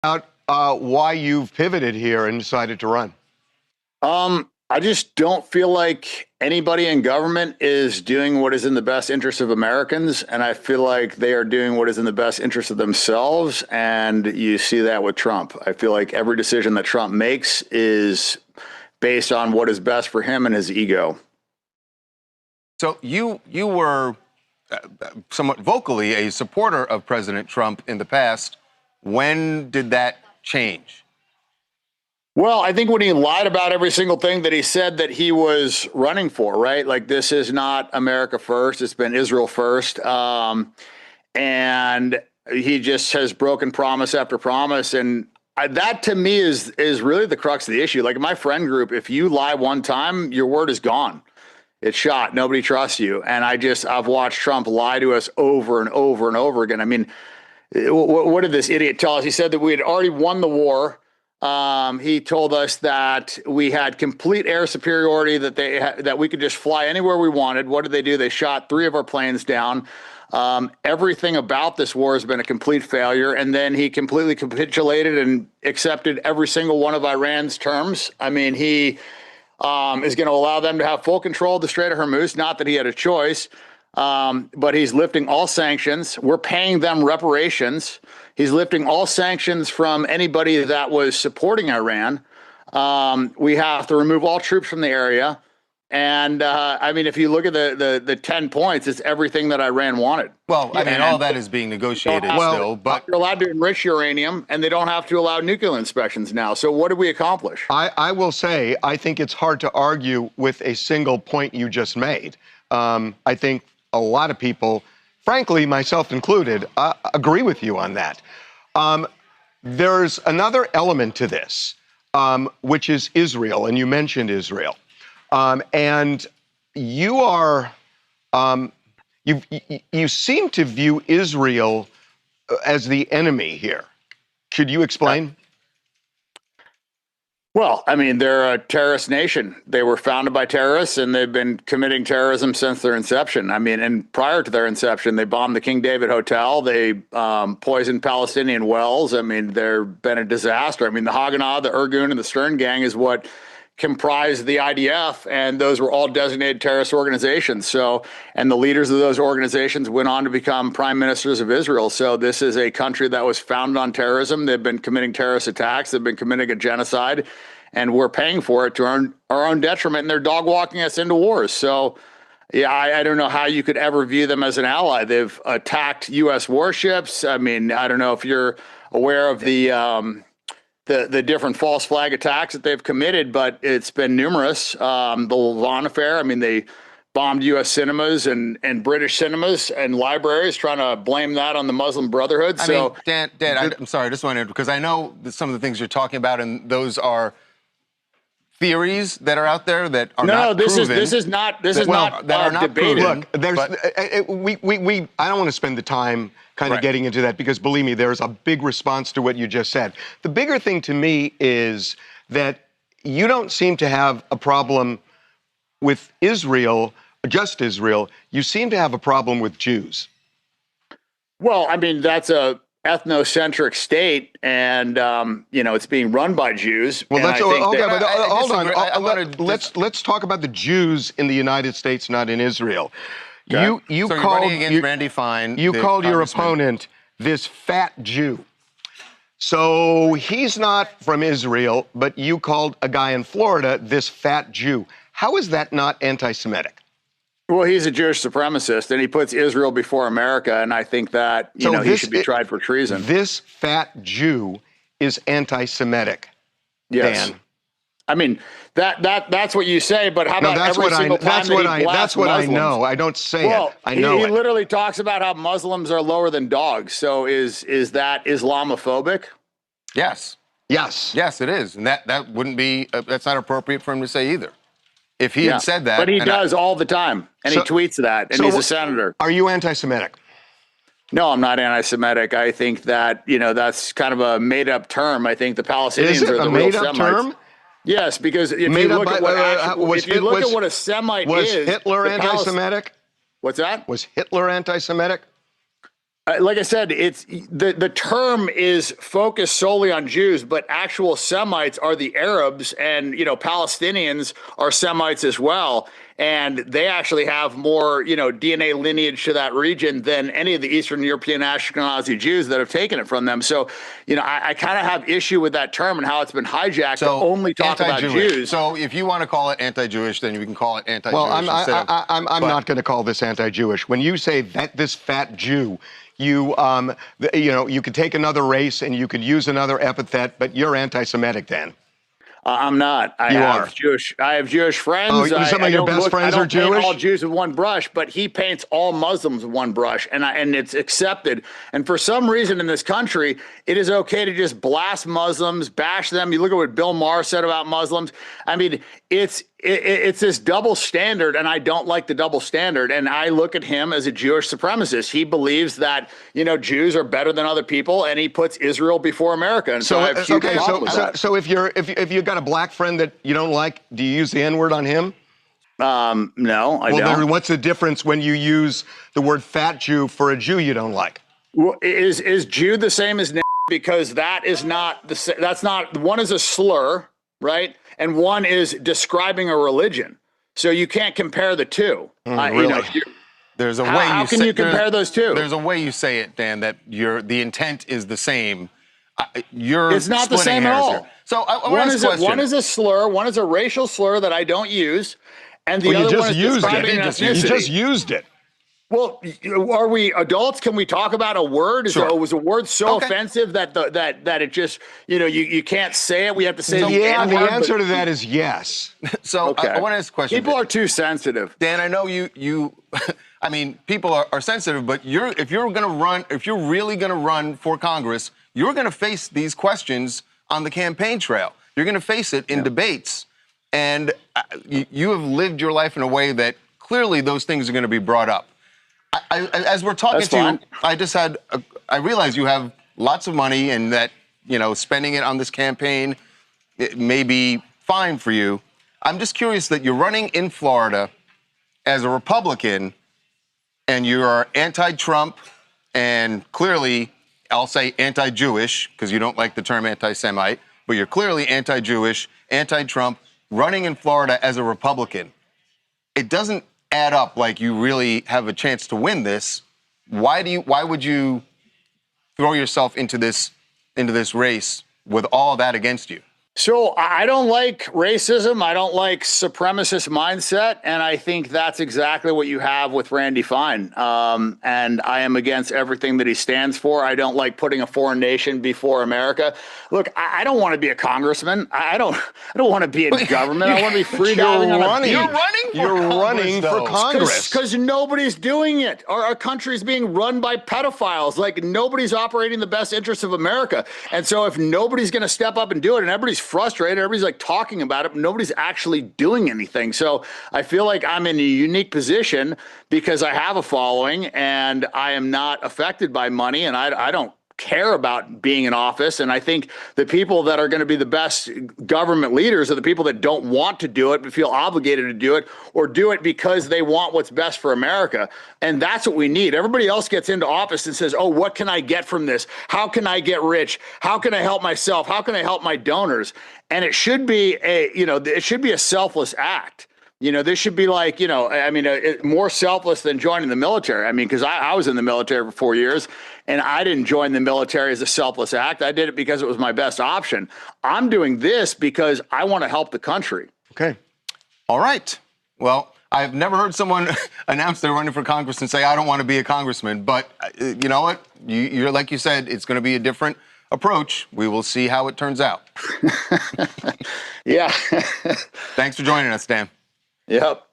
Out why you've pivoted here and decided to run. I just don't feel like anybody in government is doing what is in the best interest of Americans, and I feel like they are doing what is in the best interest of themselves, and you see that with Trump. I feel like every decision that Trump makes is based on what is best for him and his ego. So you were somewhat vocally a supporter of President Trump in the past. When did that change? Well, I think when he lied about every single thing that he said that he was running for, right? Like, this is not America first. It's been Israel first. And he just has broken promise after promise. And that to me is really the crux of the issue. Like, in my friend group, if you lie one time, your word is gone. It's shot. Nobody trusts you. And I've watched Trump lie to us over and over and over again. I mean, what did this idiot tell us? He said that we had already won the war. He told us that we had complete air superiority, that we could just fly anywhere we wanted. What did they do? They shot 3 of our planes down. Everything about this war has been a complete failure. And then he completely capitulated and accepted every single one of Iran's terms. I mean, he is going to allow them to have full control of the Strait of Hormuz. Not that he had a choice. But he's lifting all sanctions. We're paying them reparations. He's lifting all sanctions from anybody that was supporting Iran. We have to remove all troops from the area. And I mean, if you look at the 10 points, it's everything that Iran wanted. Well, I mean, all that is being negotiated still, but they're allowed to enrich uranium, and they don't have to allow nuclear inspections now. So what did we accomplish? I will say, I think it's hard to argue with a single point you just made. I think a lot of people, frankly, myself included, agree with you on that. There's another element to this, which is Israel, and you mentioned Israel. And you are, you seem to view Israel as the enemy here. Could you explain? Well, I mean, they're a terrorist nation. They were founded by terrorists, and they've been committing terrorism since their inception. I mean, and prior to their inception, they bombed the King David Hotel. They poisoned Palestinian wells. I mean, they've been a disaster. I mean, the Haganah, the Irgun, and the Stern Gang is what comprised the IDF, and those were all designated terrorist organizations. So, and the leaders of those organizations went on to become prime ministers of Israel. So this is a country that was founded on terrorism. They've been committing terrorist attacks. They've been committing a genocide, and we're paying for it to our own detriment, and they're dog walking us into wars. So, yeah, I don't know how you could ever view them as an ally. They've attacked U.S. warships. I mean, I don't know if you're aware of the different false flag attacks that they've committed, but it's been numerous. The Lavon affair, I mean, they bombed U.S. cinemas and British cinemas and libraries, trying to blame that on the Muslim Brotherhood. I mean, Dan, I'm sorry, I just wanted to, because I know that some of the things you're talking about, and those are theories that are out there that are not proven. This is not debated. Look, there's, I don't want to spend the time kind of getting into that, because believe me, there's a big response to what you just said. The bigger thing to me is that you don't seem to have a problem with Israel, just Israel. You seem to have a problem with Jews. Well, I mean, that's a ethnocentric state, and you know, it's being run by Jews. Well, that's okay, but hold on. Let's talk about the Jews in the United States, not in Israel. Okay. You so called Randy Fine. You called your opponent this fat Jew. So he's not from Israel, but you called a guy in Florida this fat Jew. How is that not anti-Semitic? Well, he's a Jewish supremacist, and he puts Israel before America, and I think that he should be tried for treason. This fat Jew is anti-Semitic. Yes. Dan. I mean, that's what you say, but how about that's every single time that's what I know. I don't say it. I know he literally talks about how Muslims are lower than dogs. So is that Islamophobic? Yes. Yes. Yes, it is, and that wouldn't be. That's not appropriate for him to say either. If he had said that, but he does all the time, and he tweets that, and he's a senator. Are you anti-Semitic? No, I'm not anti-Semitic. I think that that's kind of a made-up term. I think the Palestinians are the real Semites. Term? Yes, because if you look at what a Semite is, was Hitler anti-Semitic? What's that? Was Hitler anti-Semitic? Like I said, it's the term is focused solely on Jews, but actual Semites are the Arabs, and Palestinians are Semites as well, and they actually have more DNA lineage to that region than any of the Eastern European Ashkenazi Jews that have taken it from them. So I kind of have issue with that term and how it's been hijacked to only talk about Jews. So if you want to call it anti-Jewish, then you can call it anti-Jewish. Well, I'm not going to call this anti-Jewish. When you say that this fat Jew, you could take another race and you could use another epithet, but you're anti-Semitic, Dan. I'm not. I have Jewish friends. Oh, some of your best friends are Jewish? I don't paint all Jews with one brush, but he paints all Muslims with one brush, and it's accepted. And for some reason in this country, it is okay to just blast Muslims, bash them. You look at what Bill Maher said about Muslims. I mean, it's this double standard, and I don't like the double standard. And I look at him as a Jewish supremacist. He believes that Jews are better than other people, and he puts Israel before America. And so I have huge problems with that. So if you've got a black friend that you don't like, do you use the N-word on him? No, I don't. Well, then what's the difference when you use the word fat Jew for a Jew you don't like? Well, is Jew the same as because that is not that's not, one is a slur, right? And one is describing a religion. So you can't compare the two. Really? There's a way how can you compare those two? There's a way you say it, Dan, that the intent is the same. It's not the same at all. Here. So one is a slur, one is a racial slur that I don't use, and the other one is describing an ethnicity. You just used it. Well, are we adults? Can we talk about a word? Was a word so offensive that that it just you can't say it? We have to say the answer to that is yes. So I want to ask a question. People are too sensitive. Dan, I know you. I mean, people are sensitive, but if you're really going to run for Congress, you're going to face these questions on the campaign trail. You're going to face it in debates, and you have lived your life in a way that clearly those things are going to be brought up. As we're talking to you, I realize you have lots of money and that, spending it on this campaign, it may be fine for you. I'm just curious that you're running in Florida as a Republican and you are anti-Trump and clearly, I'll say anti-Jewish because you don't like the term anti-Semite, but you're clearly anti-Jewish, anti-Trump, running in Florida as a Republican. It doesn't add up like you really have a chance to win this. Why would you throw yourself into this race with all that against you? So I don't like racism. I don't like supremacist mindset. And I think that's exactly what you have with Randy Fine. And I am against everything that he stands for. I don't like putting a foreign nation before America. Look, I don't want to be a congressman. I don't want to be in government. I want to be free diving on a beach. You're running for Congress. Because nobody's doing it. Our country's being run by pedophiles. Like, nobody's operating the best interests of America. And so if nobody's going to step up and do it, and everybody's frustrated, everybody's like talking about it, but nobody's actually doing anything. So I feel like I'm in a unique position because I have a following and I am not affected by money, and I don't care about being in office. And I think the people that are going to be the best government leaders are the people that don't want to do it but feel obligated to do it, or do it because they want what's best for America. And that's what we need. Everybody else gets into office and says, oh, what can I get from this? How can I get rich? How can I help myself? How can I help my donors? And it should be it should be a selfless act. This should be like, more selfless than joining the military. I mean, because I was in the military for 4 years, and I didn't join the military as a selfless act. I did it because it was my best option. I'm doing this because I want to help the country. Okay. All right. Well, I've never heard someone announce they're running for Congress and say, I don't want to be a congressman. But you know what? You're like you said, it's going to be a different approach. We will see how it turns out. Yeah. Thanks for joining us, Dan. Yep.